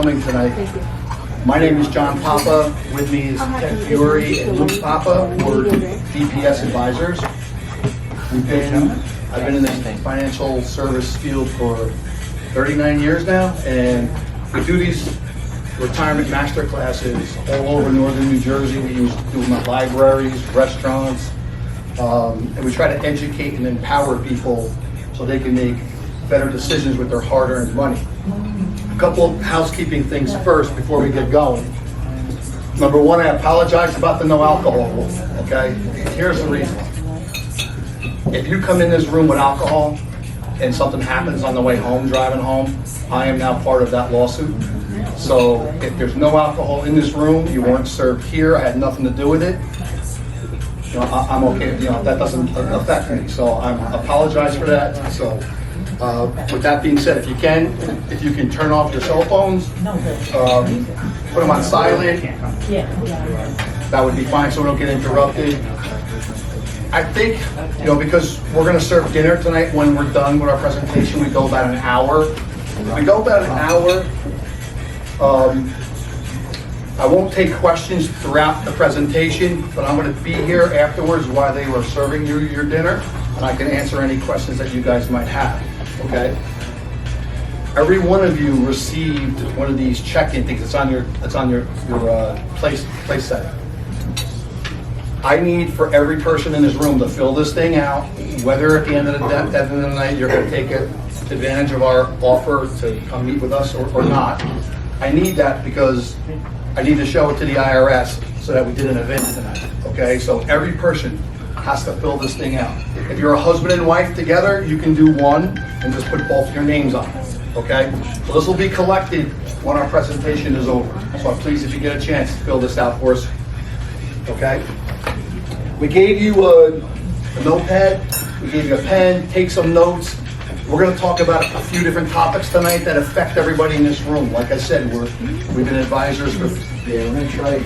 Coming tonight. My name is John Papa. With me is Ted Fiore and Ruth Papa, or DPS Advisors. I've been in the financial service field for 39 years now, and we do these retirement masterclasses all over northern New Jersey. We do them at libraries, restaurants, and we try to educate and empower people so they can make better decisions with their hard-earned money. A couple of housekeeping things first before we get going. Number one, I apologize about the no alcohol rule, okay? Here's the reason. If you come in this room with alcohol and something happens on the way home, driving home, I am now part of that lawsuit. So if there's no alcohol in this room, you weren't served here, I had nothing to do with it, I'm okay, that doesn't affect me. So I apologize for that. So with that being said, if you can turn off your cell phones, put them on silent, that would be fine so we don't get interrupted. I think, because we're going to serve dinner tonight when we're done with our presentation, we go about an hour. We go about an hour. I won't take questions throughout the presentation, but I'm going to be here afterwards while they were serving you your dinner, and I can answer any questions that you guys might have, okay? Every one of you received one of these check-in things. It's on your place setting. I need for every person in this room to fill this thing out, whether at the end of the night you're going to take advantage of our offer to come meet with us or not. I need that because I need to show it to the IRS so that we did an event tonight, okay? So every person has to fill this thing out. If you're a husband and wife together, you can do one and just put both your names on it, okay? So this will be collected when our presentation is over. So please, if you get a chance, fill this out for us, okay? We gave you a notepad, we gave you a pen, take some notes. We're going to talk about a few different topics tonight that affect everybody in this room. Like I said, we've been advisors for... Yeah, we're going to try...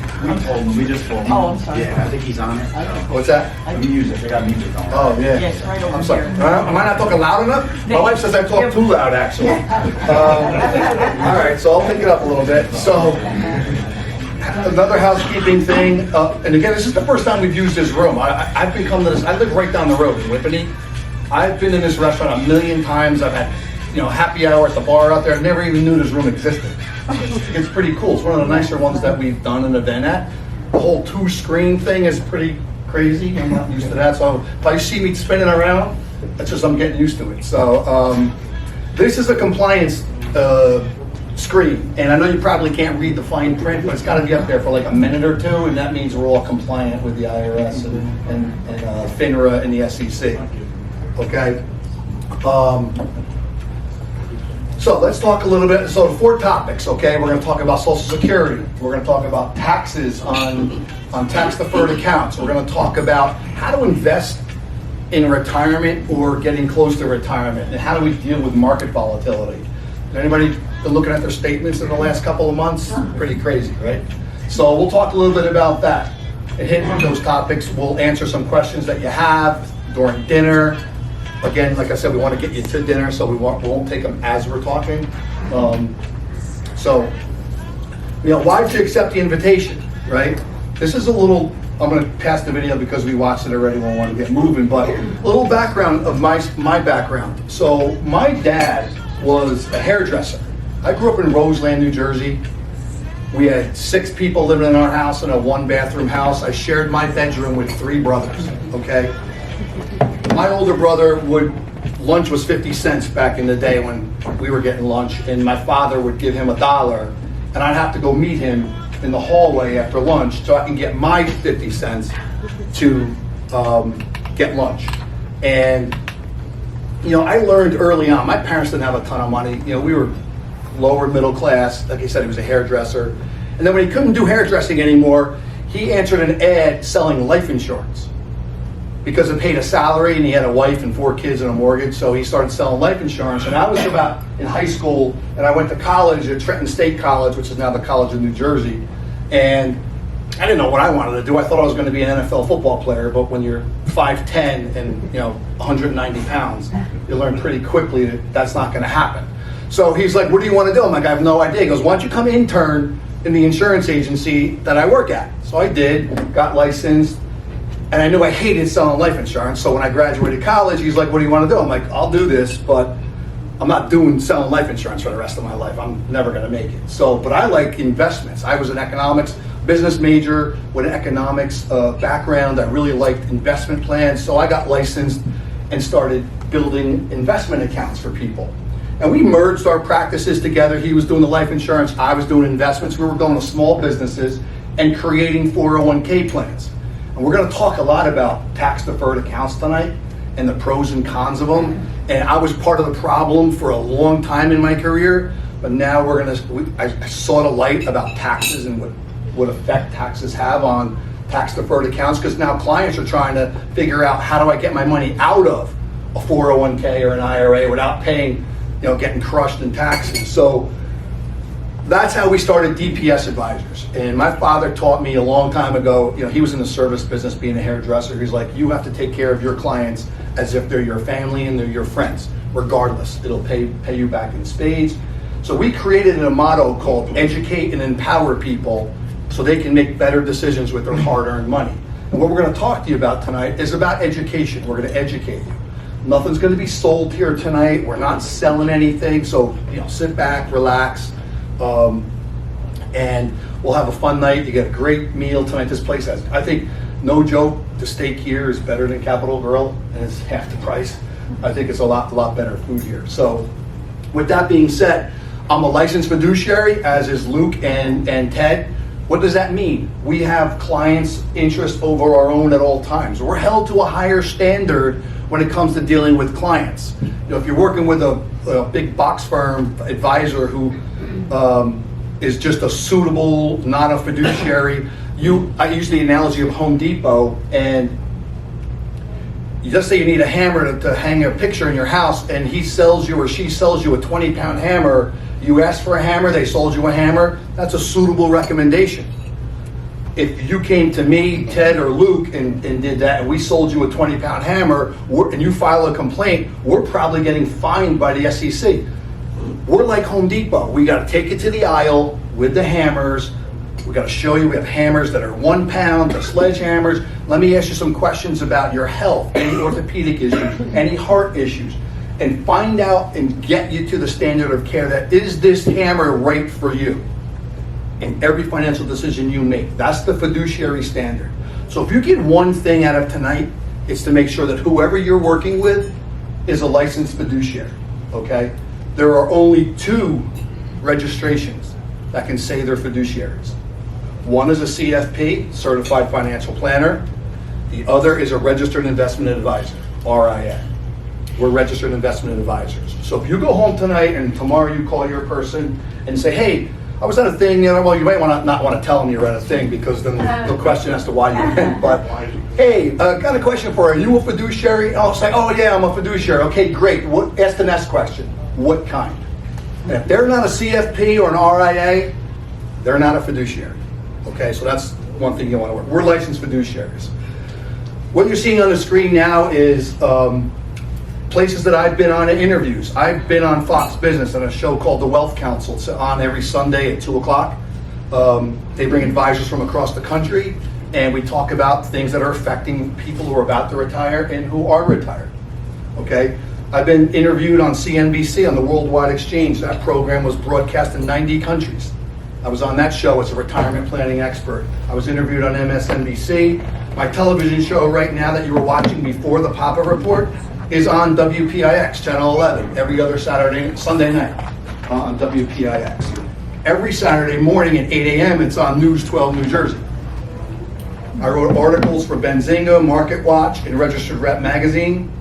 We just told him. Oh, I'm sorry. Yeah, I think he's on it. What's that? The music, they got music on. Oh, yeah. Yes, right over I'm sorry. here. Am I not talking loud enough? My wife says I talk too loud, actually. All right, so I'll pick it up a little bit. So, another housekeeping thing, and again, this is the first time we've used this room. I've been coming to this, I live right down the road in Whippany. I've been in this restaurant a million times. I've had, happy hour at the bar out there. I never even knew this room existed. It's pretty cool. It's one of the nicer ones that we've done an event at. The whole 2-screen thing is pretty crazy. I'm not used to that. So if I see me spinning around, that's just I'm getting used to it. So this is a compliance screen, and I know you probably can't read the fine print, but it's got to be up there for like a minute or two, and that means we're all compliant with the IRS and FINRA and the SEC. Okay. So let's talk a little bit. So 4 topics. Okay, we're going to talk about Social Security. We're going to talk about taxes on tax-deferred accounts. We're going to talk about how to invest in retirement or getting close to retirement, and how do we deal with market volatility. Anybody been looking at their statements in the last couple of months? Pretty crazy, right? So we'll talk a little bit about that and hit those topics. We'll answer some questions that you have during dinner. Again, like I said, we want to get you to dinner, so we won't take them as we're talking. Why did you accept the invitation, right? This is a little, I'm going to pass the video because we watched it already and we want to get moving, but a little background of my background. So my dad was a hairdresser. I grew up in Roseland, New Jersey. We had 6 people living in our house in a 1-bathroom house. I shared my bedroom with 3 brothers, okay? My older brother lunch was 50 cents back in the day when we were getting lunch, and my father would give him $1, and I'd have to go meet him in the hallway after lunch so I can get my 50 cents to get lunch. And, I learned early on, my parents didn't have a ton of money. We were lower middle class. Like I said, he was a hairdresser. And then when he couldn't do hairdressing anymore, he answered an ad selling life insurance, because it paid a salary and he had a wife and 4 kids and a mortgage, so he started selling life insurance. And I was about in high school, and I went to college at Trenton State College, which is now the College of New Jersey, and I didn't know what I wanted to do. I thought I was going to be an NFL football player, but when you're 5'10" and 190 pounds, you learn pretty quickly that that's not going to happen. So he's like, what do you want to do? I'm like, I have no idea. He goes, why don't you come intern in the insurance agency that I work at? So I did, got licensed, and I knew I hated selling life insurance. So when I graduated college, he's like, what do you want to do? I'm like, I'll do this, but I'm not doing selling life insurance for the rest of my life. I'm never going to make it. So, but I like investments. I was an economics business major with an economics background. I really liked investment plans. So I got licensed and started building investment accounts for people. And we merged our practices together. He was doing the life insurance, I was doing investments. We were going to small businesses and creating 401k plans. And we're going to talk a lot about tax deferred accounts tonight and the pros and cons of them. And I was part of the problem for a long time in my career, but now I saw the light about taxes and what effect taxes have on tax deferred accounts, because now clients are trying to figure out, how do I get my money out of a 401k or an IRA without paying, getting crushed in taxes. So that's how we started DPS Advisors. And my father taught me a long time ago, he was in the service business being a hairdresser. He's like, you have to take care of your clients as if they're your family and they're your friends, regardless. It'll pay you back in spades. So we created a motto called educate and empower people so they can make better decisions with their hard-earned money. And what we're going to talk to you about tonight is about education. We're going to educate you. Nothing's going to be sold here tonight. We're not selling anything. So, sit back, relax, and we'll have a fun night. You get a great meal tonight. This place has, I think, no joke, the steak here is better than Capitol Grill, and it's half the price. I think it's a lot better food here. So, with that being said, I'm a licensed fiduciary, as is Luke and Ted. What does that mean? We have clients' interest over our own at all times. We're held to a higher standard when it comes to dealing with clients. If you're working with a big box firm advisor who is just a suitable, not a fiduciary, I use the analogy of Home Depot, and you just say you need a hammer to hang a picture in your house, and he sells you or she sells you a 20-pound hammer. You asked for a hammer, they sold you a hammer. That's a suitable recommendation. If you came to me, Ted, or Luke and did that, and we sold you a 20-pound hammer, and you file a complaint, we're probably getting fined by the SEC. We're like Home Depot. We got to take it to the aisle with the hammers. We got to show you we have hammers that are 1 pound, the sledgehammers. Let me ask you some questions about your health, any orthopedic issues, any heart issues, and find out and get you to the standard of care that is this hammer right for you in every financial decision you make. That's the fiduciary standard. So if you get one thing out of tonight, it's to make sure that whoever you're working with is a licensed fiduciary, okay? There are only 2 registrations that can say they're fiduciaries. One is a CFP, Certified Financial Planner. The other is a Registered Investment Advisor, RIA. We're Registered Investment Advisors. So if you go home tonight and tomorrow you call your person and say, hey, I was at a thing, well, you might not want to tell them you're at a thing, because then they'll question as to why you went. But hey, got a question for you. Are you a fiduciary? And I'll say, oh yeah, I'm a fiduciary. Okay, great. Ask the next question. What kind? And if they're not a CFP or an RIA, they're not a fiduciary. Okay, so that's one thing you want to work. We're licensed fiduciaries. What you're seeing on the screen now is places that I've been on in interviews. I've been on Fox Business on a show called The Wealth Council. It's on every Sunday at 2 o'clock. They bring advisors from across the country, and we talk about things that are affecting people who are about to retire and who are retired. Okay? I've been interviewed on CNBC on the Worldwide Exchange. That program was broadcast in 90 countries. I was on that show as a retirement planning expert. I was interviewed on MSNBC. My television show right now that you were watching before the Papa Report is on WPIX, Channel 11, every other Sunday night on WPIX. Every Saturday morning at 8 a.m. it's on News 12 New Jersey. I wrote articles for Benzinga, Market Watch, and Registered Rep magazine.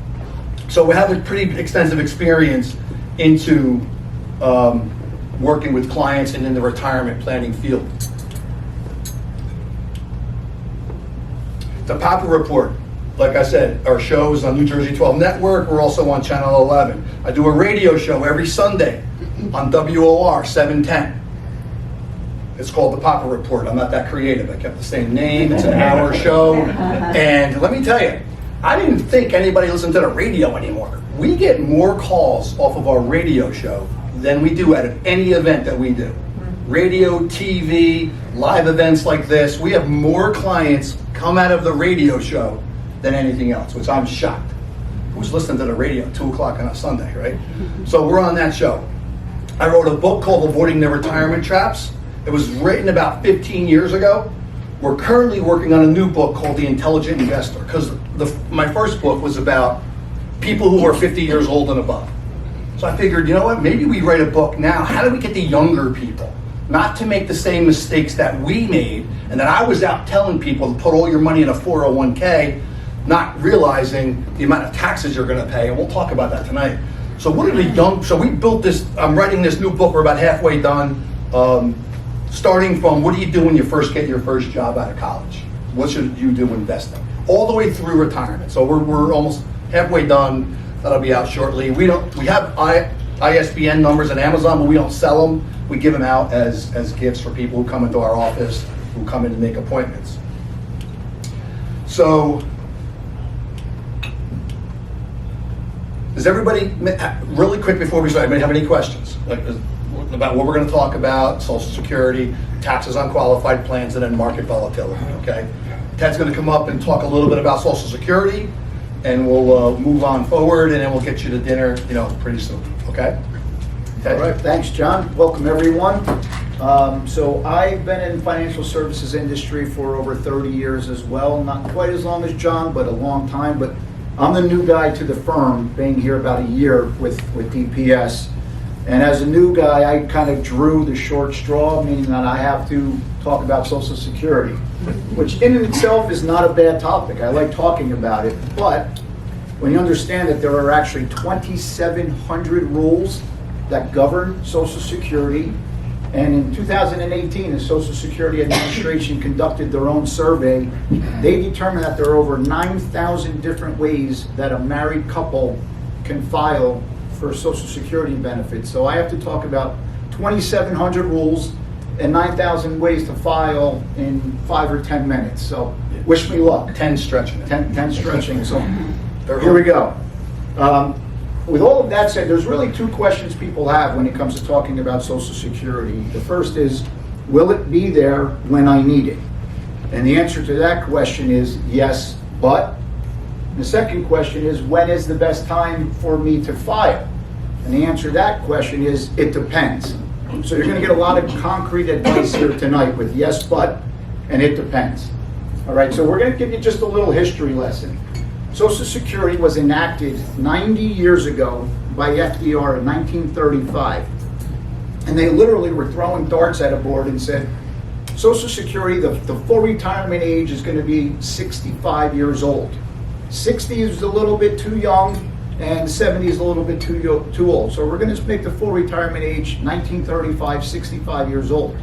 So we have a pretty extensive experience into working with clients and in the retirement planning field. The Papa Report, like I said, our show is on New Jersey 12 Network. We're also on Channel 11. I do a radio show every Sunday on WOR 710. It's called The Papa Report. I'm not that creative. I kept the same name. It's an hour show. And let me tell you, I didn't think anybody listened to the radio anymore. We get more calls off of our radio show than we do out of any event that we do. Radio, TV, live events like this. We have more clients come out of the radio show than anything else, which I'm shocked. Who's listening to the radio at 2 o'clock on a Sunday, right? So we're on that show. I wrote a book called Avoiding the Retirement Traps. It was written about 15 years ago. We're currently working on a new book called The Intelligent Investor, because my first book was about people who are 50 years old and above. So I figured, you know what, maybe we write a book now. How do we get the younger people not to make the same mistakes that we made and that I was out telling people to put all your money in a 401k, not realizing the amount of taxes you're going to pay, and we'll talk about that tonight. So what are the young? So we built this. I'm writing this new book. We're about halfway done. Starting from what do you do when you first get your first job out of college? What should you do investing? All the way through retirement. So we're almost halfway done. That'll be out shortly. We have ISBN numbers at Amazon, but we don't sell them. We give them out as gifts for people who come into our office, who come in to make appointments. So. Does everybody, really quick before we start, anybody have any questions? About what we're going to talk about, Social Security, taxes on qualified plans, and then market volatility, okay? Ted's going to come up and talk a little bit about Social Security, and we'll move on forward, and then we'll get you to dinner, pretty soon, okay? Ted? All right, thanks, John. Welcome, everyone. So I've been in financial services industry for over 30 years as well. Not quite as long as John, but a long time. But I'm the new guy to the firm, being here about a year with DPS. And as a new guy, I kind of drew the short straw, meaning that I have to talk about Social Security, which in itself is not a bad topic. I like talking about it. But when you understand that there are actually 2,700 rules that govern Social Security, and in 2018, the Social Security Administration conducted their own survey. They determined that there are over 9,000 different ways that a married couple can file for Social Security benefits. So I have to talk about 2,700 rules and 9,000 ways to file in 5 or 10 minutes. So wish me luck. 10 stretching. 10 stretching. So here we go. With all of that said, there's really two questions people have when it comes to talking about Social Security. The first is, will it be there when I need it? And the answer to that question is yes, but. The second question is, when is the best time for me to file? And the answer to that question is, it depends. So you're going to get a lot of concrete advice here tonight with yes, but, and it depends. All right, so we're going to give you just a little history lesson. Social Security was enacted 90 years ago by FDR in 1935. And they literally were throwing darts at a board and said, Social Security, the full retirement age is going to be 65 years old. 60 is a little bit too young, and 70 is a little bit too old. So we're going to make the full retirement age 1935, 65 years old.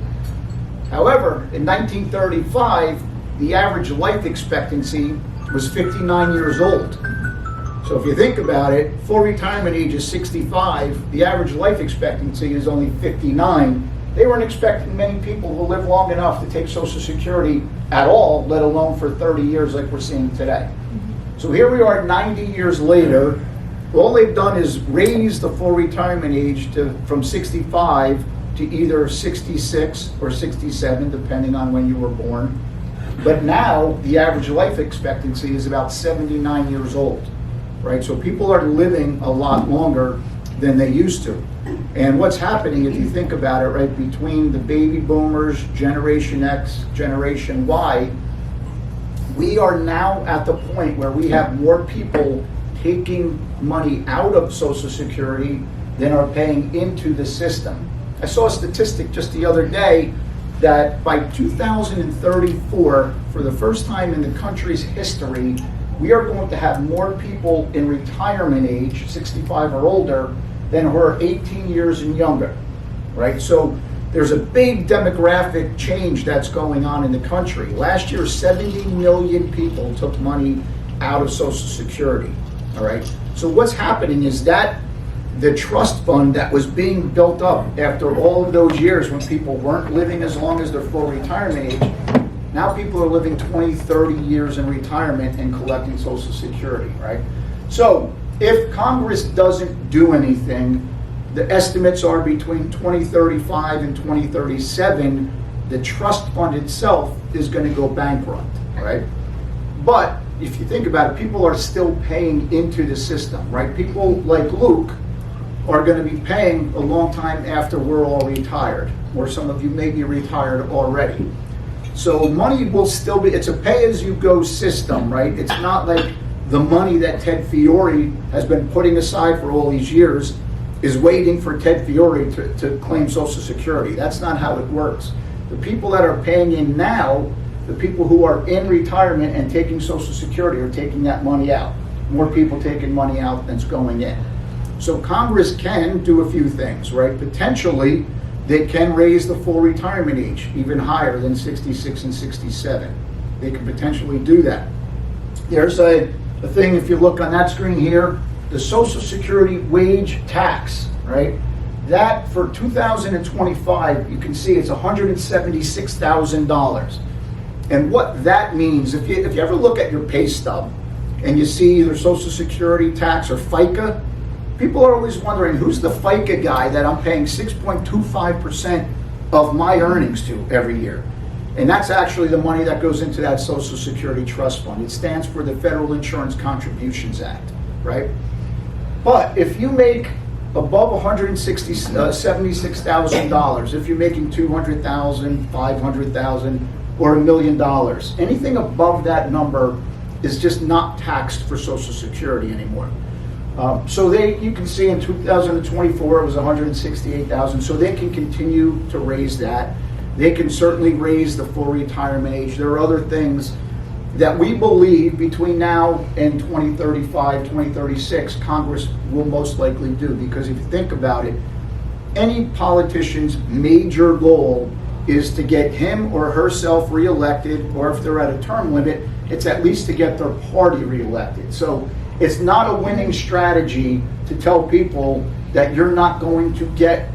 However, in 1935, the average life expectancy was 59 years old. So if you think about it, full retirement age is 65, the average life expectancy is only 59. They weren't expecting many people to live long enough to take Social Security at all, let alone for 30 years like we're seeing today. So here we are 90 years later. All they've done is raise the full retirement age from 65 to either 66 or 67, depending on when you were born. But now the average life expectancy is about 79 years old, right? So people are living a lot longer than they used to. And what's happening, if you think about it, right, between the baby boomers, Generation X, Generation Y, we are now at the point where we have more people taking money out of Social Security than are paying into the system. I saw a statistic just the other day that by 2034, for the first time in the country's history, we are going to have more people in retirement age, 65 or older, than who are 18 years and younger, right? So there's a big demographic change that's going on in the country. Last year, 70 million people took money out of Social Security, all right? So what's happening is that the trust fund that was being built up after all of those years when people weren't living as long as their full retirement age, now people are living 20, 30 years in retirement and collecting Social Security, right? So if Congress doesn't do anything, the estimates are between 2035 and 2037, the trust fund itself is going to go bankrupt, right? But if you think about it, people are still paying into the system, right? People like Luke are going to be paying a long time after we're all retired, or some of you may be retired already. So money will still be, it's a pay-as-you-go system, right? It's not like the money that Ted Fiore has been putting aside for all these years is waiting for Ted Fiore to claim Social Security. That's not how it works. The people that are paying in now, the people who are in retirement and taking Social Security are taking that money out. More people taking money out than's going in. So Congress can do a few things, right? Potentially, they can raise the full retirement age even higher than 66 and 67. They could potentially do that. There's a thing, if you look on that screen here, the Social Security wage tax, right? That for 2025, you can see it's $176,000. And what that means, if you ever look at your pay stub and you see either Social Security tax or FICA, people are always wondering, who's the FICA guy that I'm paying 6.25% of my earnings to every year? And that's actually the money that goes into that Social Security Trust Fund. It stands for the Federal Insurance Contributions Act, right? But if you make above $176,000, if you're making $200,000, $500,000, or $1 million, anything above that number is just not taxed for Social Security anymore. So you can see in 2024 it was 168,000. So they can continue to raise that. They can certainly raise the full retirement age. There are other things that we believe between now and 2035, 2036, Congress will most likely do. Because if you think about it, any politician's major goal is to get him or herself reelected, or if they're at a term limit, it's at least to get their party reelected. So it's not a winning strategy to tell people that you're not going to get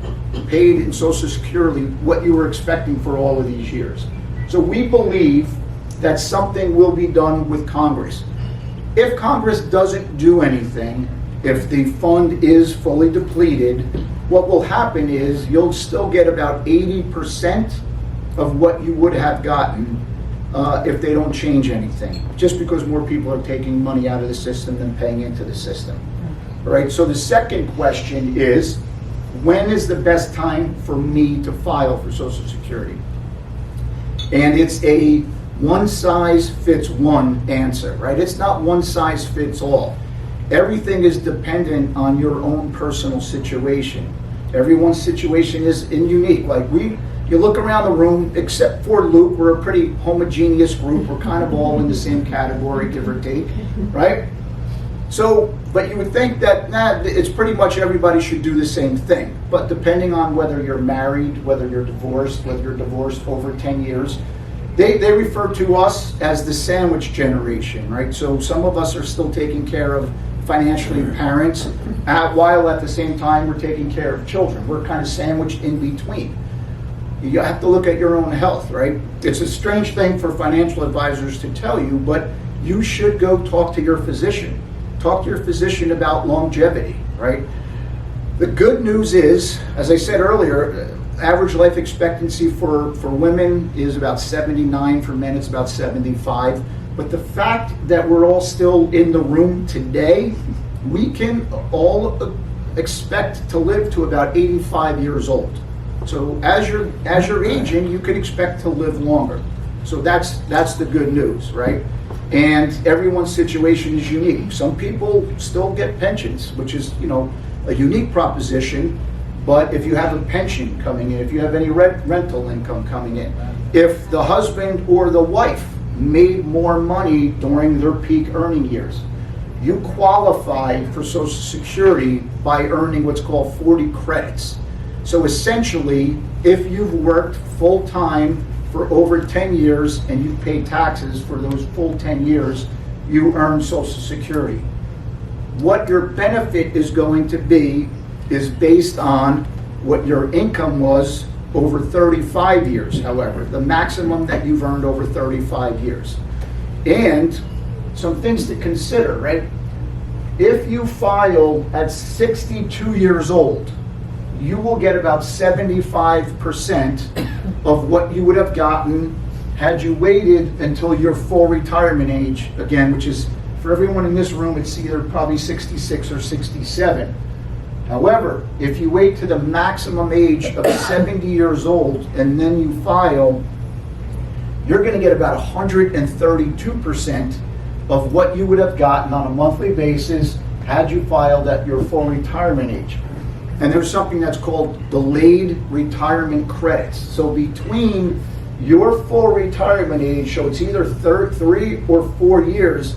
paid in Social Security what you were expecting for all of these years. So we believe that something will be done with Congress. If Congress doesn't do anything, if the fund is fully depleted, what will happen is you'll still get about 80% of what you would have gotten if they don't change anything, just because more people are taking money out of the system than paying into the system. All right, so the second question is, when is the best time for me to file for Social Security? And it's a one-size-fits-one answer, right? It's not one-size-fits-all. Everything is dependent on your own personal situation. Everyone's situation is unique. Like you look around the room, except for Luke, we're a pretty homogeneous group. We're kind of all in the same category, give or take, right? So, but you would think that, it's pretty much everybody should do the same thing. But depending on whether you're married, whether you're divorced over 10 years, they refer to us as the sandwich generation, right? So some of us are still taking care of financially parents, while at the same time we're taking care of children. We're kind of sandwiched in between. You have to look at your own health, right? It's a strange thing for financial advisors to tell you, but you should go talk to your physician. Talk to your physician about longevity, right? The good news is, as I said earlier, average life expectancy for women is about 79, for men it's about 75. But the fact that we're all still in the room today, we can all expect to live to about 85 years old. So as you're aging, you can expect to live longer. So that's the good news, right? And everyone's situation is unique. Some people still get pensions, which is, a unique proposition. But if you have a pension coming in, if you have any rental income coming in, if the husband or the wife made more money during their peak earning years, you qualify for Social Security by earning what's called 40 credits. So essentially, if you've worked full-time for over 10 years and you've paid taxes for those full 10 years, you earn Social Security. What your benefit is going to be is based on what your income was over 35 years, however, the maximum that you've earned over 35 years. And some things to consider, right? If you file at 62 years old, you will get about 75% of what you would have gotten had you waited until your full retirement age, again, which is, for everyone in this room, it's either probably 66 or 67. However, if you wait to the maximum age of 70 years old and then you file, you're going to get about 132% of what you would have gotten on a monthly basis had you filed at your full retirement age. And there's something that's called delayed retirement credits. So between your full retirement age, so it's either 3 or 4 years,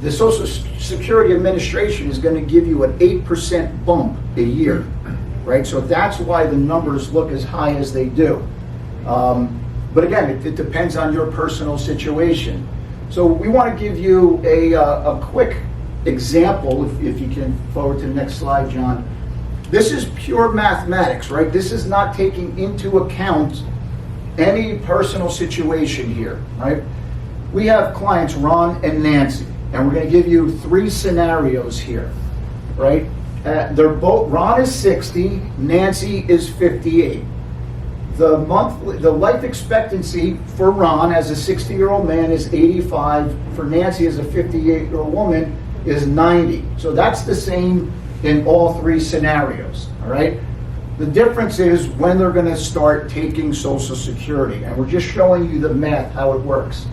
the Social Security Administration is going to give you an 8% bump a year, right? So that's why the numbers look as high as they do. But again, it depends on your personal situation. So we want to give you a quick example, if you can forward to the next slide, John. This is pure mathematics, right? This is not taking into account any personal situation here, right? We have clients, Ron and Nancy, and we're going to give you 3 scenarios here, right? They're both, Ron is 60, Nancy is 58. The life expectancy for Ron as a 60-year-old man is 85. For Nancy as a 58-year-old woman is 90. So that's the same in all 3 scenarios, all right? The difference is when they're going to start taking Social Security, and we're just showing you the math, how it works.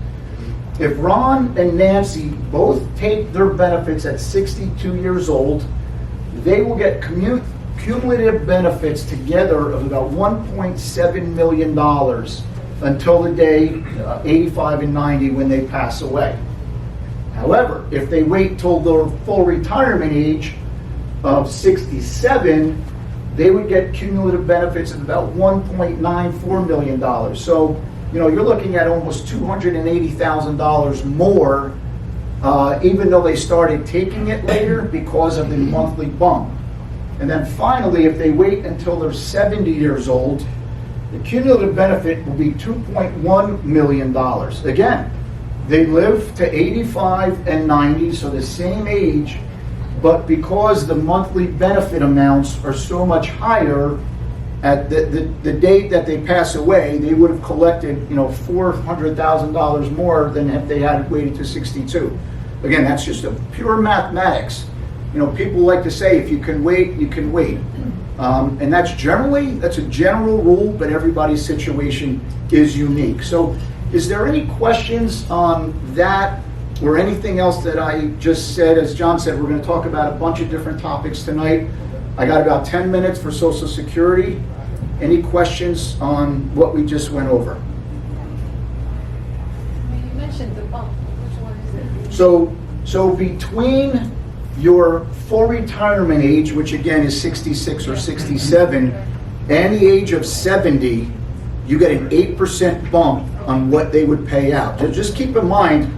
If Ron and Nancy both take their benefits at 62 years old, they will get cumulative benefits together of about $1.7 million until the day 85 and 90 when they pass away. However, if they wait till their full retirement age of 67, they would get cumulative benefits of about $1.94 million. So, you're looking at almost $280,000 more, even though they started taking it later because of the monthly bump. And then finally, if they wait until they're 70 years old, the cumulative benefit will be $2.1 million. Again, they live to 85 and 90, so the same age, but because the monthly benefit amounts are so much higher, at the date that they pass away, they would have collected, $400,000 more than if they had waited to 62. Again, that's just a pure mathematics. People like to say, if you can wait, you can wait. And that's a general rule, but everybody's situation is unique. So is there any questions on that or anything else that I just said? As John said, we're going to talk about a bunch of different topics tonight. I got about 10 minutes for Social Security. Any questions on what we just went over? You mentioned the bump. Which one is it? So between your full retirement age, which again is 66 or 67, and the age of 70, you get an 8% bump on what they would pay out. Just keep in mind,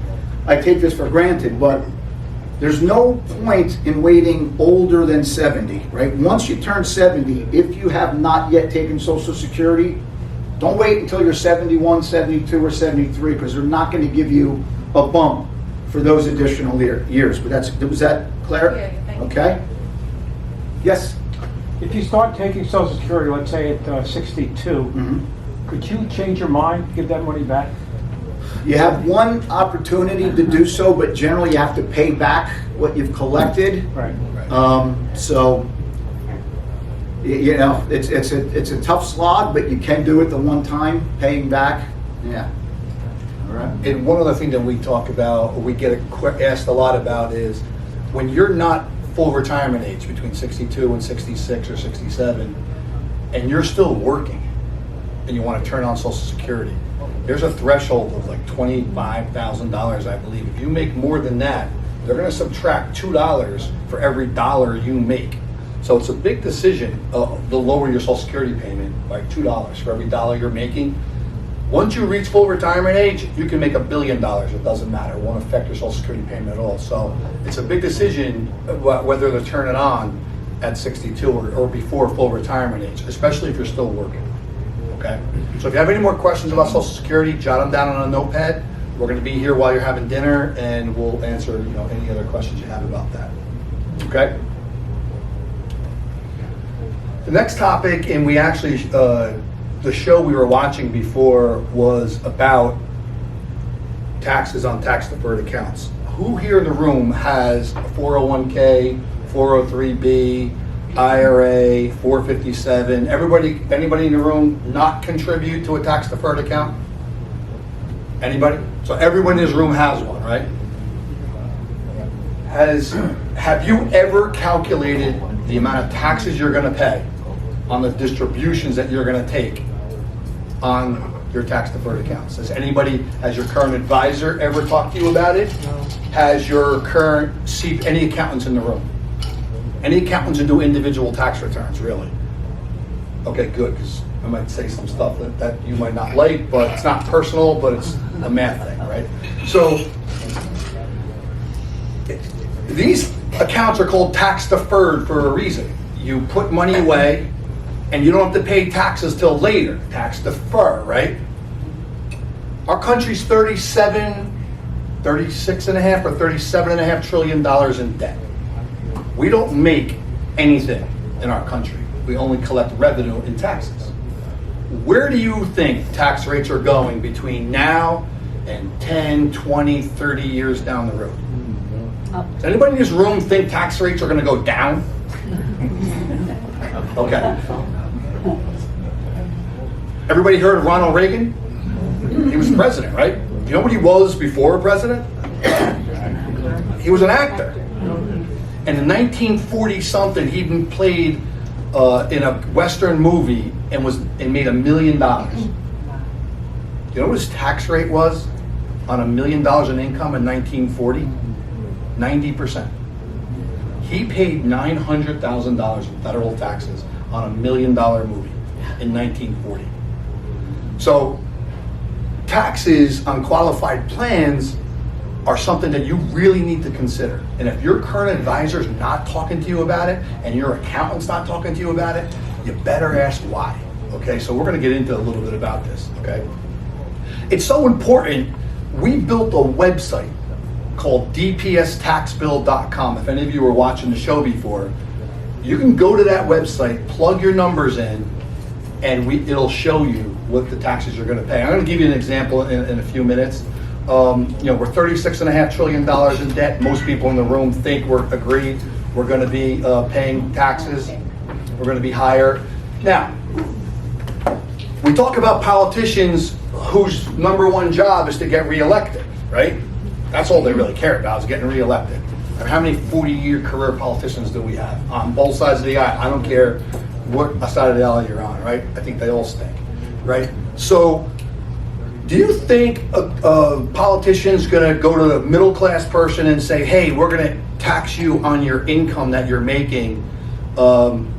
I take this for granted, but there's no point in waiting older than 70, right? Once you turn 70, if you have not yet taken Social Security, don't wait until you're 71, 72, or 73, because they're not going to give you a bump for those additional years. But was that clear? Yeah, thank you. Okay. Yes? If you start taking Social Security, let's say at 62, could you change your mind, give that money back? You have one opportunity to do so, but generally you have to pay back what you've collected. Right. So, it's a tough slog, but you can do it the one time, paying back. Yeah. All right. And one other thing that we talk about, or we get asked a lot about, is when you're not full retirement age, between 62 and 66 or 67, and you're still working, and you want to turn on Social Security, there's a threshold of like $25,000, I believe. If you make more than that, they're going to subtract $2 for every dollar you make. So it's a big decision to lower your Social Security payment by $2 for every dollar you're making. Once you reach full retirement age, you can make $1 billion. It doesn't matter. It won't affect your Social Security payment at all. So it's a big decision whether to turn it on at 62 or before full retirement age, especially if you're still working. Okay? So if you have any more questions about Social Security, jot them down on a notepad. We're going to be here while you're having dinner, and we'll answer any other questions you have about that. Okay? The next topic, and we actually, the show we were watching before was about taxes on tax deferred accounts. Who here in the room has a 401k, 403b, IRA, 457? Anybody in the room not contribute to a tax deferred account? Anybody? So everyone in this room has one, right? Have you ever calculated the amount of taxes you're going to pay on the distributions that you're going to take on your tax deferred accounts? Has your current advisor ever talked to you about it? Has your current any accountants in the room? Any accountants who do individual tax returns, really? Okay, good, because I might say some stuff that you might not like, but it's not personal, but it's a math thing, right? So these accounts are called tax deferred for a reason. You put money away and you don't have to pay taxes till later. Tax defer, right? Our country's 36 and a half or 37 and a half trillion dollars in debt. We don't make anything in our country. We only collect revenue in taxes. Where do you think tax rates are going between now and 10, 20, 30 years down the road? Does anybody in this room think tax rates are going to go down? Okay. Everybody heard of Ronald Reagan? He was president, right? You know what he was before president? He was an actor. And in 1940-something, he even played in a Western movie and made $1 million. You know what his tax rate was on $1 million in income in 1940? 90%. He paid $900,000 in federal taxes on $1 million movie in 1940. So taxes on qualified plans are something that you really need to consider. And if your current advisor is not talking to you about it and your accountant's not talking to you about it, you better ask why. Okay, so we're going to get into a little bit about this. Okay, it's so important. We built a website called dpstaxbill.com. If any of you were watching the show before, you can go to that website, plug your numbers in, and it'll show you what the taxes you're going to pay. I'm going to give you an example in a few minutes. We're $36.5 trillion in debt. Most people in the room think we're going to be paying taxes. We're going to be higher. Now, we talk about politicians whose number one job is to get reelected, right? That's all they really care about, is getting reelected. I mean, how many 40-year career politicians do we have on both sides of the aisle? I don't care what side of the aisle you're on, right? I think they all stink, right? So, do you think a politician's going to go to the middle-class person and say, hey, we're going to tax you on your income that you're making, and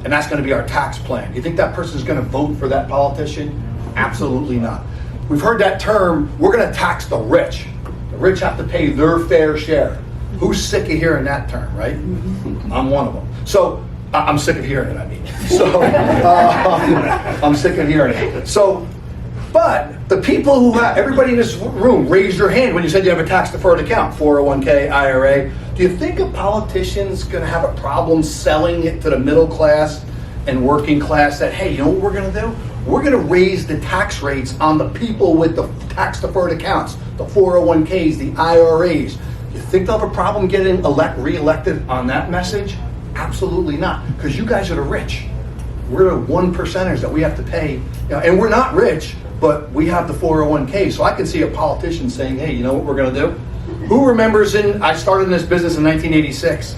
that's going to be our tax plan? Do you think that person's going to vote for that politician? Absolutely not. We've heard that term, we're going to tax the rich. The rich have to pay their fair share. Who's sick of hearing that term, right? I'm one of them. So, I'm sick of hearing it, I mean. So, I'm sick of hearing it. So, but the people who have, everybody in this room, raise your hand when you said you have a tax deferred account, 401k, IRA. Do you think a politician's going to have a problem selling it to the middle class and working class that, hey, you know what we're going to do? We're going to raise the tax rates on the people with the tax deferred accounts, the 401ks, the IRAs. You think they'll have a problem getting reelected on that message? Absolutely not, because you guys are the rich. We're the 1%ers that we have to pay, and we're not rich, but we have the 401k. So I can see a politician saying, hey, you know what we're going to do? Who remembers I started in this business in 1986.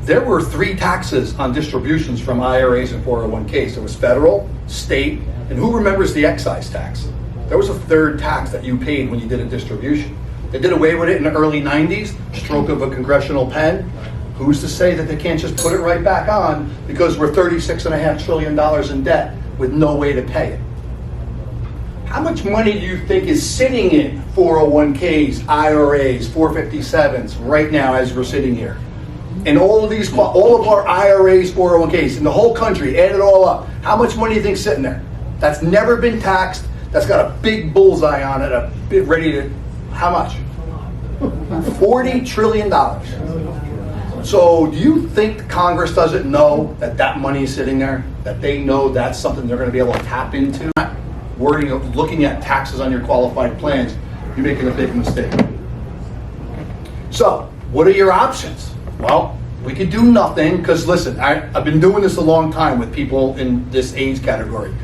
There were 3 taxes on distributions from IRAs and 401ks. There was federal, state, and who remembers the excise tax? There was a 3rd tax that you paid when you did a distribution. They did away with it in the early 90s, stroke of a congressional pen. Who's to say that they can't just put it right back on because we're $36.5 trillion in debt with no way to pay it? How much money do you think is sitting in 401ks, IRAs, 457s right now as we're sitting here? And all of our IRAs, 401ks in the whole country, add it all up, how much money do you think is sitting there? That's never been taxed, that's got a big bullseye on it, a bit ready to, how much? $40 trillion. So do you think Congress doesn't know that that money is sitting there? That they know that's something they're gonna be able to tap into? Not worrying of looking at taxes on your qualified plans, you're making a big mistake. So, what are your options? Well, we could do nothing, because listen, I've been doing this a long time with people in this age category.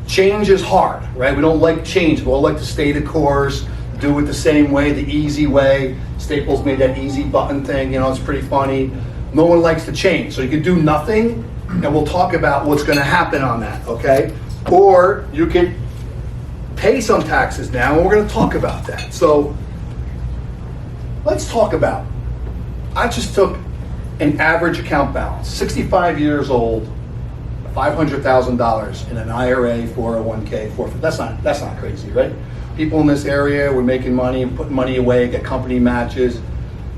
Change is hard, right? We don't like change. We all like to stay the course, do it the same way, the easy way. Staples made that easy button thing, you know, it's pretty funny. No one likes to change. So you could do nothing, and we'll talk about what's gonna happen on that, okay? Or you could pay some taxes now, and we're gonna talk about that. So let's talk about, I just took an average account balance, 65 years old, $500,000 in an IRA, 401k, 450. That's not crazy, right? People in this area were making money and putting money away, get company matches.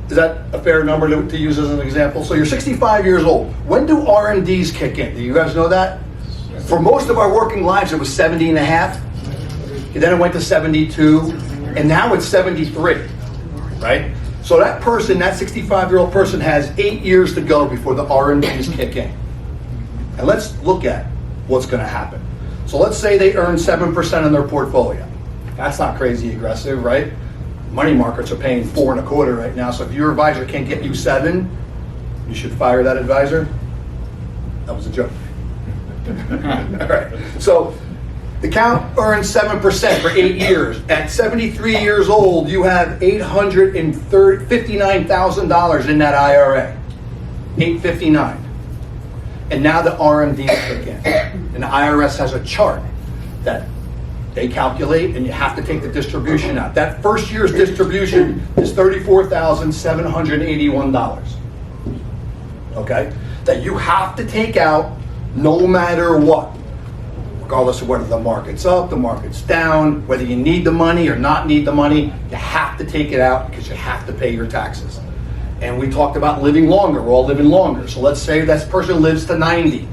Is that a fair number to use as an example? So you're 65 years old. When do R&Ds kick in? Do you guys know that? For most of our working lives, it was 70 and a half. Then it went to 72, and now it's 73, right? So that person, that 65-year-old person, has 8 years to go before the R&Ds kick in. And let's look at what's going to happen. So let's say they earn 7% in their portfolio. That's not crazy aggressive, right? Money markets are paying 4.25 right now. So if your advisor can't get you 7, you should fire that advisor. That was a joke. All right. So the account earns 7% for 8 years. At 73 years old, you have $859,000 in that IRA. $859,000. And now the RMD kick in. And the IRS has a chart that they calculate, and you have to take the distribution out. That first year's distribution is $34,781. Okay? That you have to take out no matter what. Regardless of whether the market's up, the market's down, whether you need the money or not need the money, you have to take it out because you have to pay your taxes. And we talked about living longer. We're all living longer. So let's say that person lives to 90.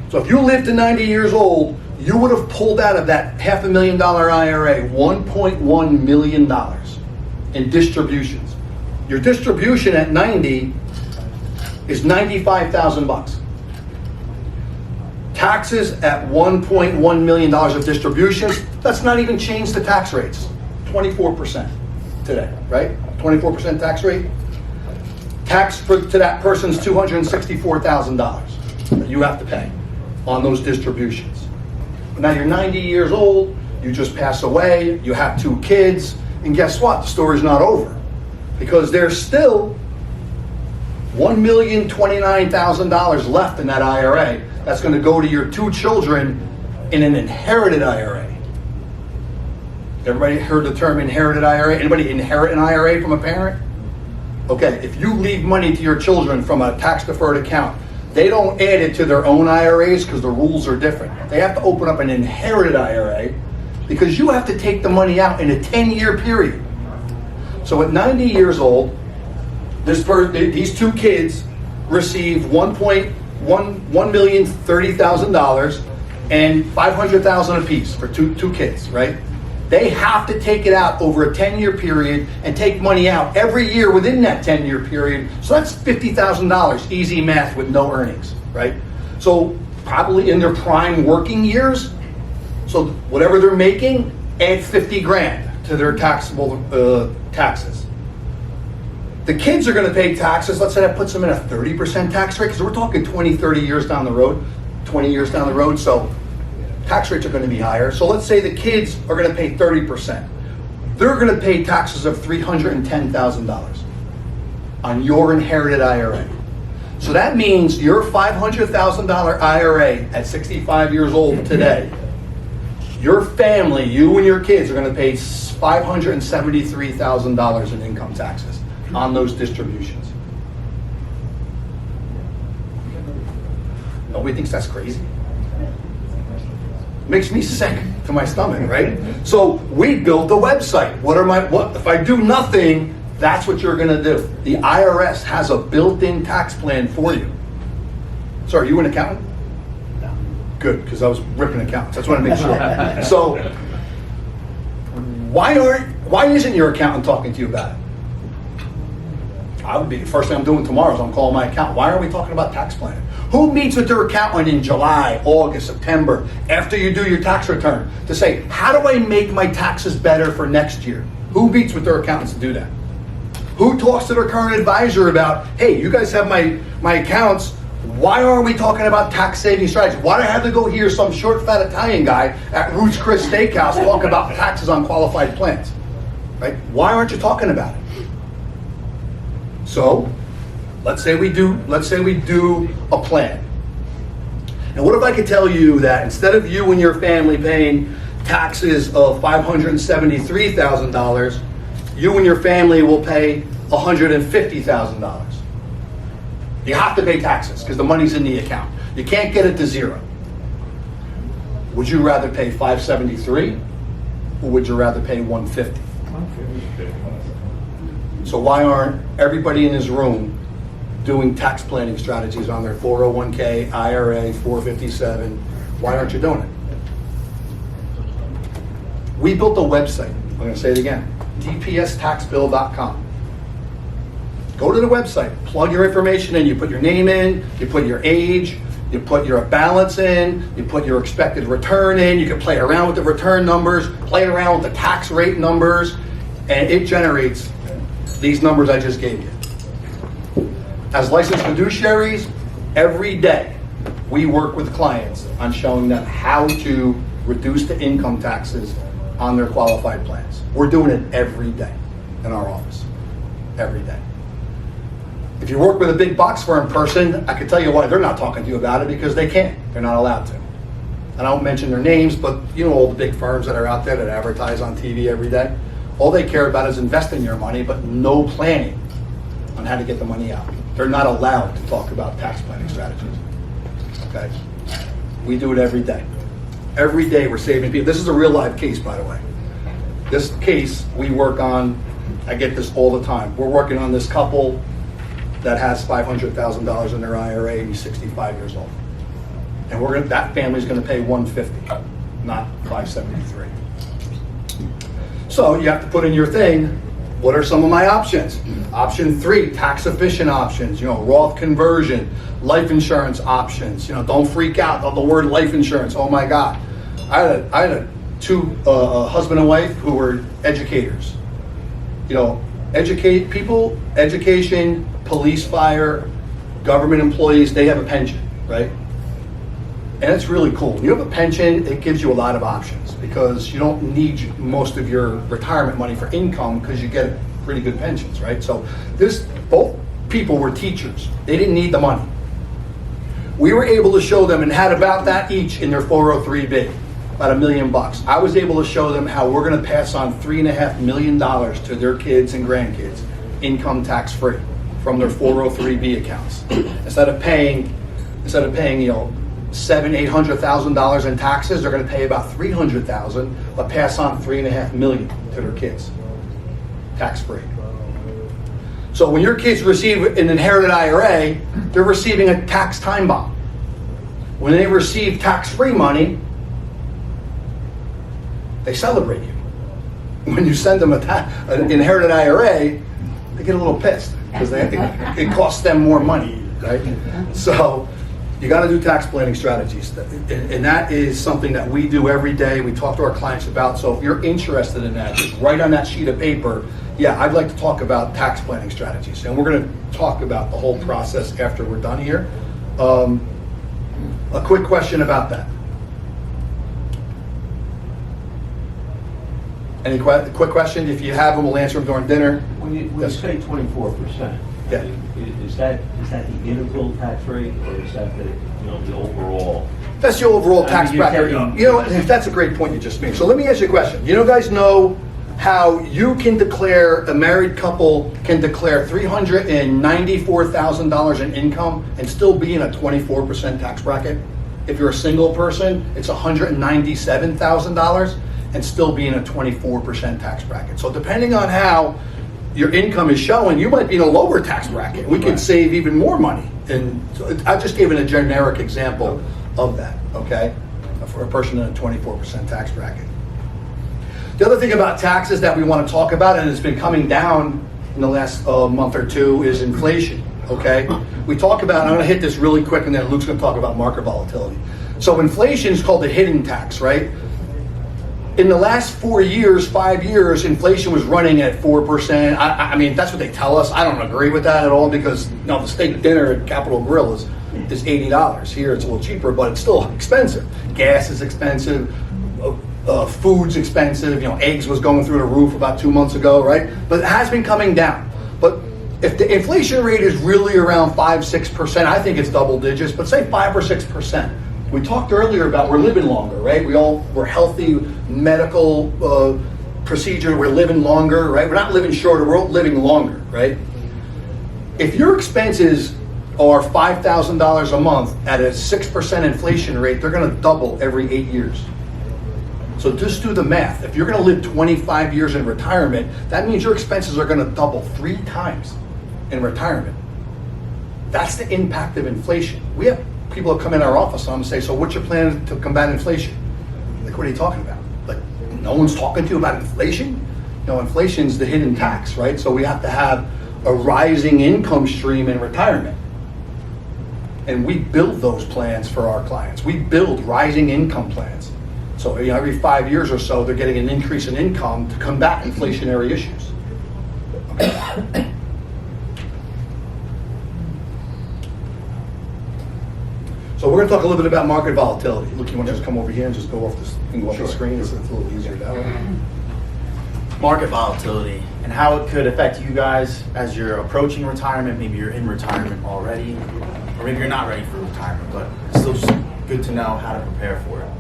So if you live to 90 years old, you would have pulled out of that $500,000 IRA $1.1 million in distributions. Your distribution at 90 is $95,000. Taxes at $1.1 million of distributions, that's not even changed the tax rates. 24% today, right? 24% tax rate. Tax to that person's $264,000 that you have to pay on those distributions. Now you're 90 years old, you just pass away, you have 2 kids, and guess what? The story's not over. Because there's still $1,029,000 left in that IRA that's going to go to your 2 children in an inherited IRA. Everybody heard the term inherited IRA? Anybody inherit an IRA from a parent? Okay, if you leave money to your children from a tax-deferred account, they don't add it to their own IRAs because the rules are different. They have to open up an inherited IRA because you have to take the money out in a 10-year period. So at 90 years old, these 2 kids receive $1,030,000 and $500,000 apiece for two kids, right? They have to take it out over a 10-year period and take money out every year within that 10-year period. So that's $50,000, easy math with no earnings, right? So probably in their prime working years, so whatever they're making, add 50 grand to their taxable taxes. The kids are going to pay taxes. Let's say that puts them in a 30% tax rate, because we're talking 20, 30 years down the road, 20 years down the road. So tax rates are going to be higher. So let's say the kids are going to pay 30%. They're going to pay taxes of $310,000 on your inherited IRA. So that means your $500,000 IRA at 65 years old today, your family, you and your kids, are going to pay $573,000 in income taxes on those distributions. Nobody thinks that's crazy. Makes me sick to my stomach, right? So we built a website. What if I do nothing? That's what you're gonna do. The IRS has a built-in tax plan for you. So are you an accountant? No. Good, because I was ripping accountants. I just want to make sure. So why isn't your accountant talking to you about it? I would be, first thing I'm doing tomorrow is I'm calling my accountant. Why are we talking about tax planning? Who meets with their accountant in July, August, September, after you do your tax return to say, how do I make my taxes better for next year? Who meets with their accountants to do that? Who talks to their current advisor about, hey, you guys have my accounts, why aren't we talking about tax saving strategies? Why do I have to go hear some short fat Italian guy at Ruth's Steakhouse talk about taxes on qualified plans? Right? Why aren't you talking about it? So, let's say we do a plan. And what if I could tell you that instead of you and your family paying taxes of $573,000, you and your family will pay $150,000. You have to pay taxes because the money's in the account. You can't get it to zero. Would you rather pay $573 or would you rather pay $150? So why aren't everybody in this room doing tax planning strategies on their 401k, IRA, 457? Why aren't you doing it? We built a website. I'm going to say it again. dpstaxbill.com. Go to the website, plug your information in, you put your name in, you put your age, you put your balance in, you put your expected return in, you can play around with the return numbers, play around with the tax rate numbers, and it generates these numbers I just gave you. As licensed fiduciaries, every day we work with clients on showing them how to reduce the income taxes on their qualified plans. We're doing it every day in our office, every day. If you work with a big box firm person, I can tell you why they're not talking to you about it, because they can't. They're not allowed to. And I won't mention their names, but you know all the big firms that are out there that advertise on TV every day. All they care about is investing your money, but no planning on how to get the money out. They're not allowed to talk about tax planning strategies. Okay? We do it every day. Every day we're saving people. This is a real live case, by the way. This case we work on, I get this all the time. We're working on this couple that has $500,000 in their IRA and he's 65 years old. And that family's gonna pay $150, not $573. So you have to put in your thing, what are some of my options? Option 3, tax efficient options, Roth conversion, life insurance options. Don't freak out on the word life insurance. Oh my God. I had two husband and wife who were educators. Educate people, education, police, fire, government employees, they have a pension, right? And it's really cool. When you have a pension, it gives you a lot of options because you don't need most of your retirement money for income because you get pretty good pensions, right? So both people were teachers. They didn't need the money. We were able to show them and had about that each in their 403B, about $1 million. I was able to show them how we're going to pass on $3.5 million to their kids and grandkids, income tax free, from their 403B accounts. Instead of paying, $700,000-$800,000 in taxes, they're going to pay about $300,000, but pass on $3.5 million to their kids, tax free. So when your kids receive an inherited IRA, they're receiving a tax time bomb. When they receive tax-free money, they celebrate you. When you send them an inherited IRA, they get a little pissed because it costs them more money, right? So you got to do tax planning strategies, and that is something that we do every day. We talk to our clients about. So if you're interested in that, just write on that sheet of paper, yeah, I'd like to talk about tax planning strategies, and we're going to talk about the whole process after we're done here. A quick question about that. Any quick question? If you have them, we'll answer them during dinner. When you say 24%, Yeah. is that the integral tax rate, or is that the overall? That's your overall tax you're bracket. taking- That's a great point you just made. So let me ask you a question. Guys know how you can declare, a married couple can declare $394,000 in income and still be in a 24% tax bracket? If you're a single person, it's $197,000 and still be in a 24% tax bracket. So depending on how your income is showing, you might be in a lower tax bracket. We could save even more money. And so I just gave it a generic example of that, okay? For a person in a 24% tax bracket. The other thing about taxes that we want to talk about, and it's been coming down in the last month or two is inflation, okay? We talk about, and I'm gonna hit this really quick and then Luke's gonna talk about market volatility. So inflation is called the hidden tax, right? In the last 4 years, 5 years, inflation was running at 4%. I mean, that's what they tell us. I don't agree with that at all because, you know, the steak dinner at Capitol Grill is $80. Here it's a little cheaper, but it's still expensive. Gas is expensive, food's expensive. You know, eggs was going through the roof about 2 months ago, right? But it has been coming down. But if the inflation rate is really around 5-6%, I think it's double digits, but say 5 or 6%. We talked earlier about we're living longer, right? We're healthy, medical procedure, we're living longer, right? We're not living shorter, we're living longer, right? If your expenses are $5,000 a month at a 6% inflation rate, they're gonna double every 8 years. So just do the math. If you're gonna live 25 years in retirement, that means your expenses are gonna double 3 times in retirement. That's the impact of inflation. We have people that come in our office and say, so what's your plan to combat inflation? Like, what are you talking about? Like, no one's talking to you about inflation? You know, inflation's the hidden tax, right? So we have to have a rising income stream in retirement. And we build those plans for our clients. We build rising income plans. So, you know, every 5 years or so, they're getting an increase in income to combat inflationary issues. Okay. So we're going to talk a little bit about market volatility. Luke, you want to just come over here and just go off this and go off the screen? It's a little easier that way. Market volatility and how it could affect you guys as you're approaching retirement. Maybe you're in retirement already, or maybe you're not ready for retirement, but it's still just good to know how to prepare for it.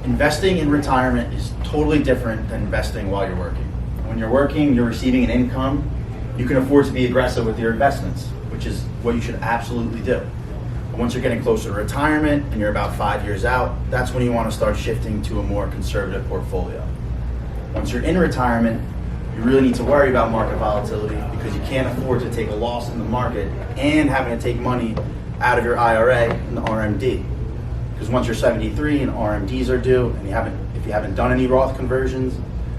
Investing in retirement is totally different than investing while you're working. When you're working, you're receiving an income. You can afford to be aggressive with your investments, which is what you should absolutely do. Once you're getting closer to retirement and you're about 5 years out, that's when you want to start shifting to a more conservative portfolio. Once you're in retirement, you really need to worry about market volatility because you can't afford to take a loss in the market and having to take money out of your IRA and the RMD. Because once you're 73 and RMDs are due, and if you haven't done any Roth conversions,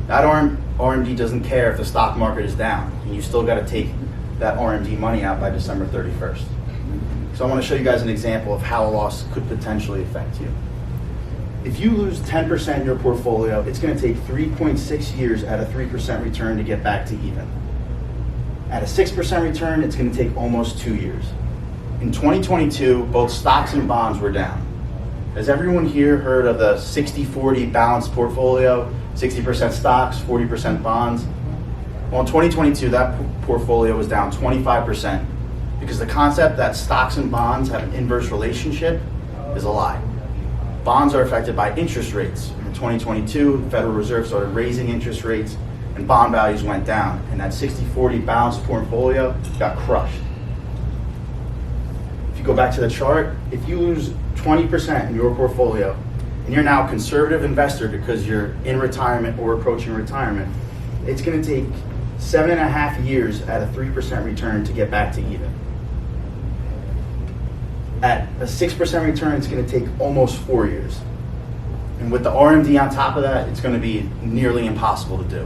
that RMD doesn't care if the stock market is down, and you still got to take that RMD money out by December 31st. So I want to show you guys an example of how a loss could potentially affect you. If you lose 10% in your portfolio, it's going to take 3.6 years at a 3% return to get back to even. At a 6% return, it's going to take almost 2 years. In 2022, both stocks and bonds were down. Has everyone here heard of the 60-40 balanced portfolio? 60% stocks, 40% bonds? Well, in 2022, that portfolio was down 25%. Because the concept that stocks and bonds have an inverse relationship is a lie. Bonds are affected by interest rates. In 2022, the Federal Reserve started raising interest rates and bond values went down, and that 60-40 balanced portfolio got crushed. If you go back to the chart, if you lose 20% in your portfolio and you're now a conservative investor because you're in retirement or approaching retirement, it's going to take 7.5 years at a 3% return to get back to even. At a 6% return, it's going to take almost 4 years. And with the RMD on top of that, it's going to be nearly impossible to do.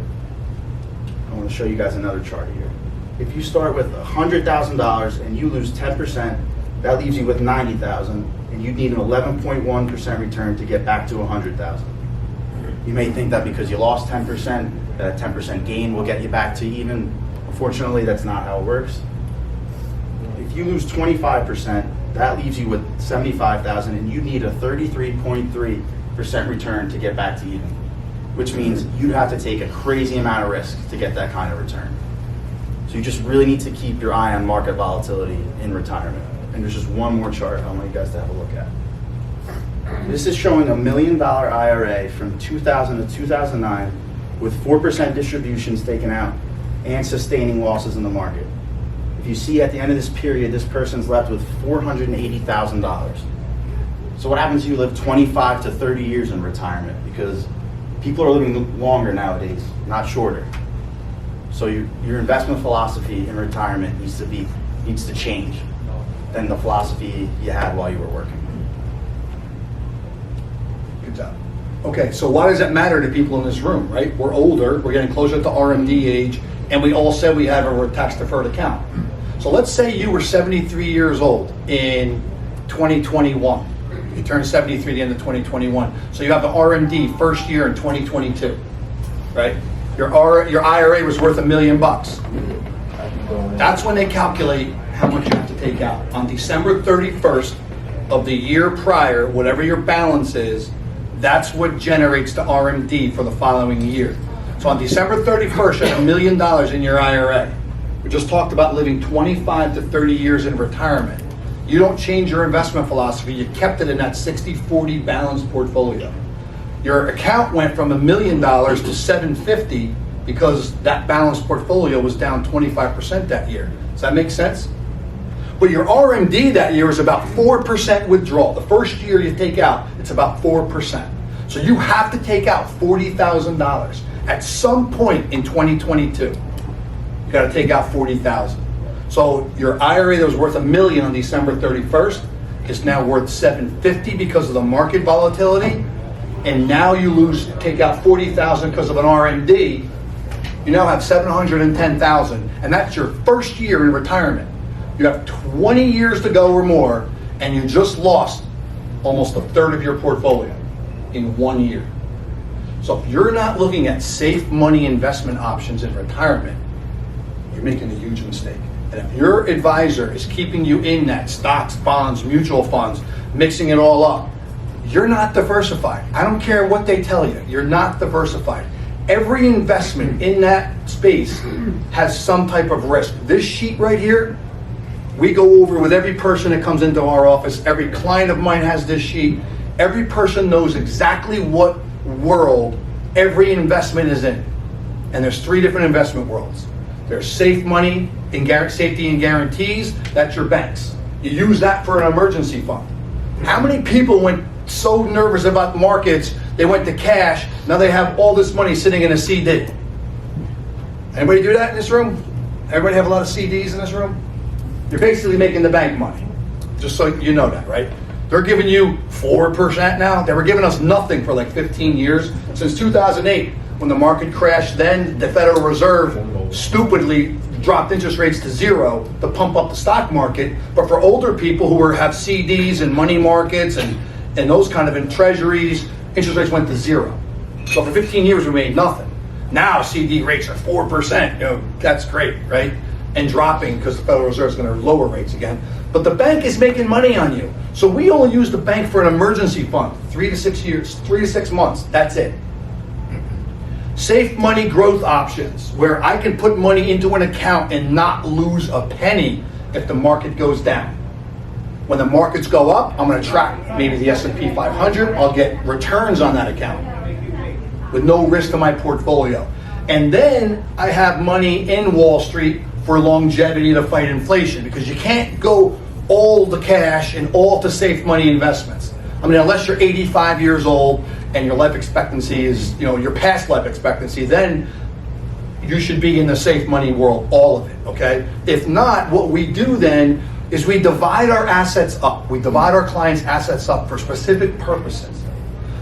I want to show you guys another chart here. If you start with $100,000 and you lose 10%, that leaves you with $90,000, and you need an 11.1% return to get back to $100,000. You may think that because you lost 10%, that a 10% gain will get you back to even. Unfortunately, that's not how it works. If you lose 25%, that leaves you with $75,000, and you need a 33.3% return to get back to even, which means you'd have to take a crazy amount of risk to get that kind of return. So you just really need to keep your eye on market volatility in retirement. And there's just one more chart I want you guys to have a look at. This is showing a $1 million IRA from 2000 to 2009 with 4% distributions taken out and sustaining losses in the market. If you see at the end of this period, this person's left with $480,000. So what happens if you live 25 to 30 years in retirement? Because people are living longer nowadays, not shorter. So your investment philosophy in retirement needs to change than the philosophy you had while you were working. Good job. Okay, so why does that matter to people in this room, right? We're older, we're getting closer to RMD age, and we all said we have a tax deferred account. So let's say you were 73 years old in 2021. You turned 73 at the end of 2021. So you have the RMD first year in 2022, right? Your IRA was worth $1 million. That's when they calculate how much you have to take out. On December 31st of the year prior, whatever your balance is, that's what generates the RMD for the following year. So on December 31st, you have $1 million in your IRA. We just talked about living 25 to 30 years in retirement. You don't change your investment philosophy. You kept it in that 60-40 balanced portfolio. Your account went from $1 million to $750 because that balanced portfolio was down 25% that year. Does that make sense? But your RMD that year is about 4% withdrawal. The first year you take out, it's about 4%. So you have to take out $40,000 at some point in 2022. You got to take out $40,000. So your IRA that was worth $1 million on December 31st is now worth $750 because of the market volatility. And now you take out $40,000 because of an RMD. You now have $710,000, and that's your first year in retirement. You have 20 years to go or more, and you just lost almost a third of your portfolio in 1 year. So if you're not looking at safe money investment options in retirement, you're making a huge mistake. And if your advisor is keeping you in that stocks, bonds, mutual funds, mixing it all up, you're not diversified. I don't care what they tell you, you're not diversified. Every investment in that space has some type of risk. This sheet right here, we go over with every person that comes into our office. Every client of mine has this sheet. Every person knows exactly what world every investment is in. And there's 3 different investment worlds. There's safe money, safety and guarantees. That's your banks. You use that for an emergency fund. How many people went so nervous about markets, they went to cash, now they have all this money sitting in a CD? Anybody do that in this room? Everybody have a lot of CDs in this room? You're basically making the bank money. Just so you know that, right? They're giving you 4% now. They were giving us nothing for like 15 years. Since 2008, when the market crashed, then the Federal Reserve stupidly dropped interest rates to 0 to pump up the stock market. But for older people who have CDs and money markets and those kind of in treasuries, interest rates went to 0. So for 15 years, we made nothing. Now CD rates are 4%. That's great, right? And dropping because the Federal Reserve is going to lower rates again. But the bank is making money on you. So we only use the bank for an emergency fund, 3 to 6 years, 3 to 6 months. That's it. Safe money growth options, where I can put money into an account and not lose a penny if the market goes down. When the markets go up, I'm going to track maybe the S&P 500. I'll get returns on that account with no risk to my portfolio. And then I have money in Wall Street for longevity to fight inflation, because you can't go all the cash and all to safe money investments. I mean, unless you're 85 years old and your life expectancy is, your past life expectancy, then you should be in the safe money world, all of it, okay? If not, what we do then is we divide our assets up. We divide our clients' assets up for specific purposes.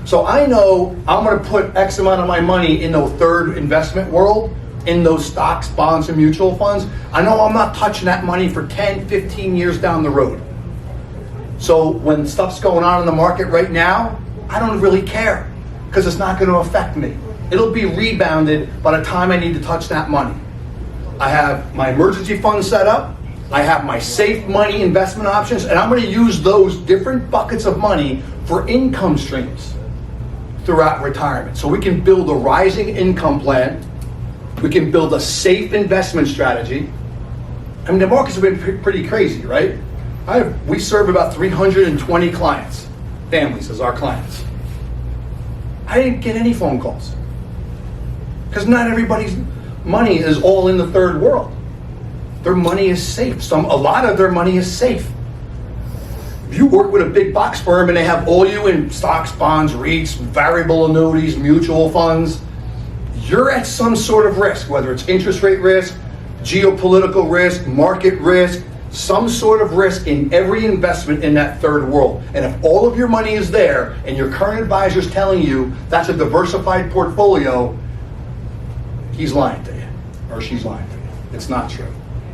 So I know I'm going to put X amount of my money in the third investment world, in those stocks, bonds, and mutual funds. I know I'm not touching that money for 10, 15 years down the road. So when stuff's going on in the market right now, I don't really care, because it's not going to affect me. It'll be rebounded by the time I need to touch that money. I have my emergency fund set up. I have my safe money investment options, and I'm going to use those different buckets of money for income streams throughout retirement. So we can build a rising income plan. We can build a safe investment strategy. I mean, the markets have been pretty crazy, right? We serve about 320 clients, families as our clients. I didn't get any phone calls, because not everybody's money is all in the third world. Their money is safe. A lot of their money is safe. If you work with a big box firm and they have all you in stocks, bonds, REITs, variable annuities, mutual funds, you're at some sort of risk, whether it's interest rate risk, geopolitical risk, market risk. some sort of risk in every investment in that third world. And if all of your money is there and your current advisor's telling you that's a diversified portfolio, he's lying to you, or she's lying to you. It's not true,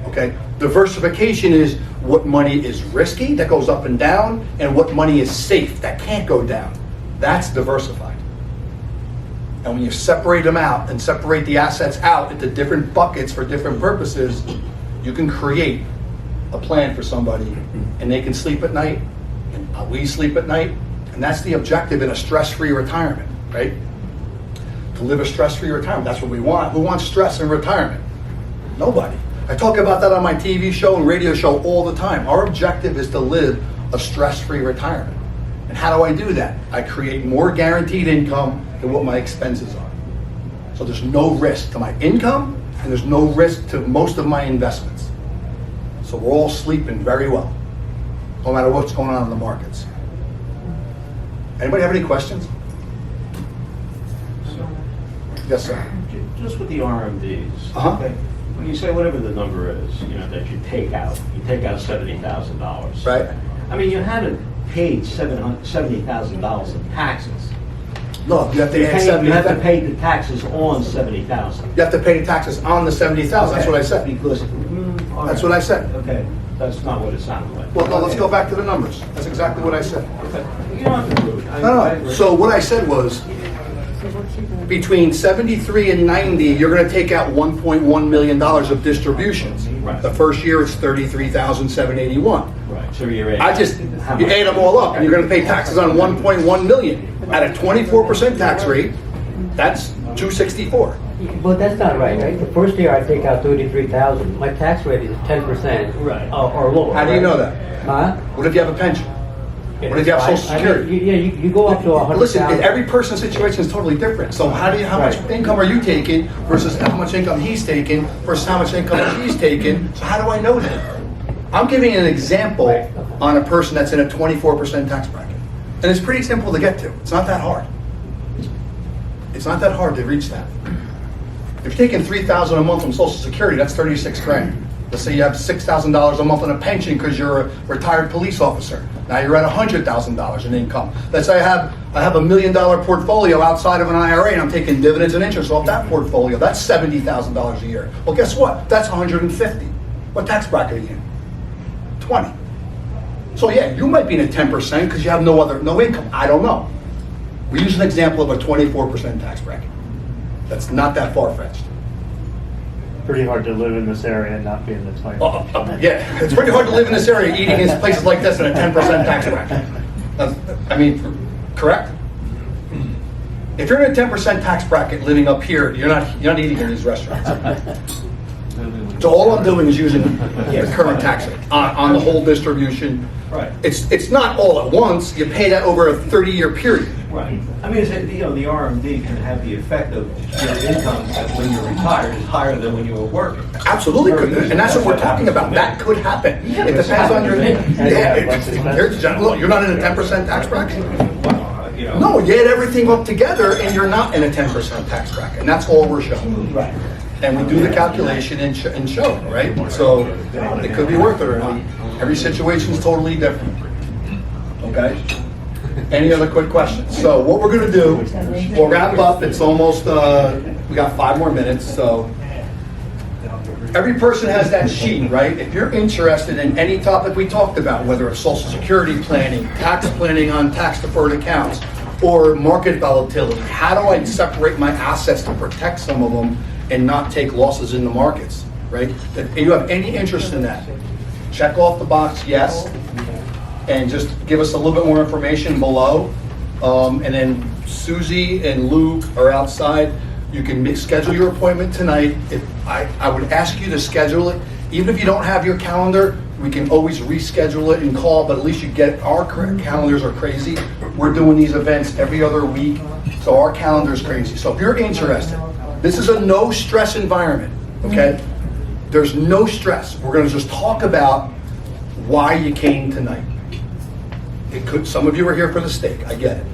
okay? Diversification is what money is risky, that goes up and down, and what money is safe, that can't go down. That's diversified. And when you separate them out and separate the assets out into different buckets for different purposes, you can create a plan for somebody, and they can sleep at night, and we sleep at night, and that's the objective in a stress-free retirement, right? To live a stress-free retirement, that's what we want. Who wants stress in retirement? Nobody. I talk about that on my TV show and radio show all the time. Our objective is to live a stress-free retirement. And how do I do that? I create more guaranteed income than what my expenses are. So there's no risk to my income, and there's no risk to most of my investments. So we're all sleeping very well, no matter what's going on in the markets. Anybody have any questions? Yes, sir. Just with the RMDs. Uh-huh. Okay, when you say whatever the number is, that you take out $70,000. Right. I mean, you haven't paid $70,000 in taxes. No, you have to You add have to 70,000. pay the taxes on $70,000. You have to pay the taxes on the 70,000. That's what I said. Because That's what I said. Okay, that's not what it sounded like. Well, no, let's go back to the numbers. That's exactly what I said. Okay. You don't have to prove it. No. So what I said was, between 73 and 90, you're going to take out $1.1 million of distributions. Right. The first year, it's $33,781. Right, so you're at. You add them all up, and you're going to pay taxes on 1.1 million. At a 24% tax rate, that's 264. But that's not right? The first year I take out 33,000, my tax rate is 10%. Right. Or lower. How do you right? know that? Huh? What if you have a pension? What if you have Social Security? Yeah, you go up to 100,000. Listen, every person's situation is totally different. So how much income are you taking versus how much income he's taking versus how much income she's taking? So how do I know that? I'm giving an example on a person that's in a 24% tax bracket. And it's pretty simple to get to. It's not that hard. It's not that hard to reach that. If you're taking $3,000 a month from Social Security, that's 36 grand. Let's say you have $6,000 a month on a pension because you're a retired police officer. Now you're at $100,000 in income. Let's say I have $1 million portfolio outside of an IRA, and I'm taking dividends and interest off that portfolio. That's $70,000 a year. Well, guess what? That's $150,000. What tax bracket are you in? 20. So yeah, you might be in a 10% because you have no income. I don't know. We use an example of a 24% tax bracket. That's not that far-fetched. Pretty hard to live in this area and not be in the 20. Yeah, it's pretty hard to live in this area eating in places like this in a 10% tax bracket. Correct? If you're in a 10% tax bracket living up here, you're not eating in these restaurants. So all I'm doing is using the current tax rate on the whole distribution. Right. It's not all at once. You pay that over a 30-year period. Right. I mean, the RMD can have the effect of your income when you're retired is higher than when you were working. Absolutely could, and that's what we're talking about. That could happen. It depends on your. You're not in a 10% tax bracket. No, you add everything up together, and you're not in a 10% tax bracket, and that's all we're showing. Right. And we do the calculation and show it, right? So it could be worth it or not. Every situation is totally different. Okay? Any other quick questions? So what we're going to do, we'll wrap up. It's almost, we got 5 more minutes. So every person has that sheet, right? If you're interested in any topic we talked about, whether it's Social Security planning, tax planning on tax-deferred accounts, or market volatility, how do I separate my assets to protect some of them and not take losses in the markets, right? If you have any interest in that, check off the box, yes, and just give us a little bit more information below. And then Susie and Luke are outside. You can schedule your appointment tonight. I would ask you to schedule it. Even if you don't have your calendar, we can always reschedule it and call, but at least you get, our calendars are crazy. We're doing these events every other week, so our calendar's crazy. So if you're interested, this is a no stress environment, okay? There's no stress. We're gonna just talk about why you came tonight. Some of you are here for the steak, I get it.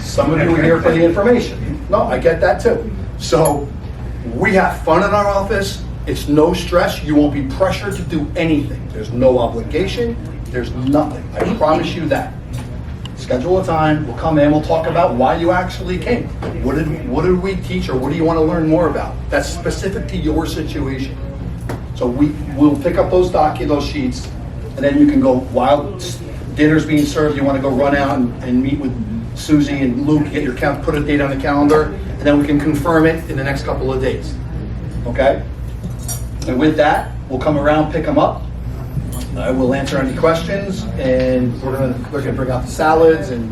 Some of you are here for the information. No, I get that too. So we have fun in our office. It's no stress. You won't be pressured to do anything. There's no obligation. There's nothing. I promise you that. Schedule a time. We'll come in. We'll talk about why you actually came. What did we teach, or what do you want to learn more about? That's specific to your situation. So we'll pick up those sheets, and then you can go while dinner's being served. You want to go run out and meet with Susie and Luke, get your count, put a date on the calendar, and then we can confirm it in the next couple of days. Okay? And with that, we'll come around, pick them up. I will answer any questions, and they're gonna bring out the salads and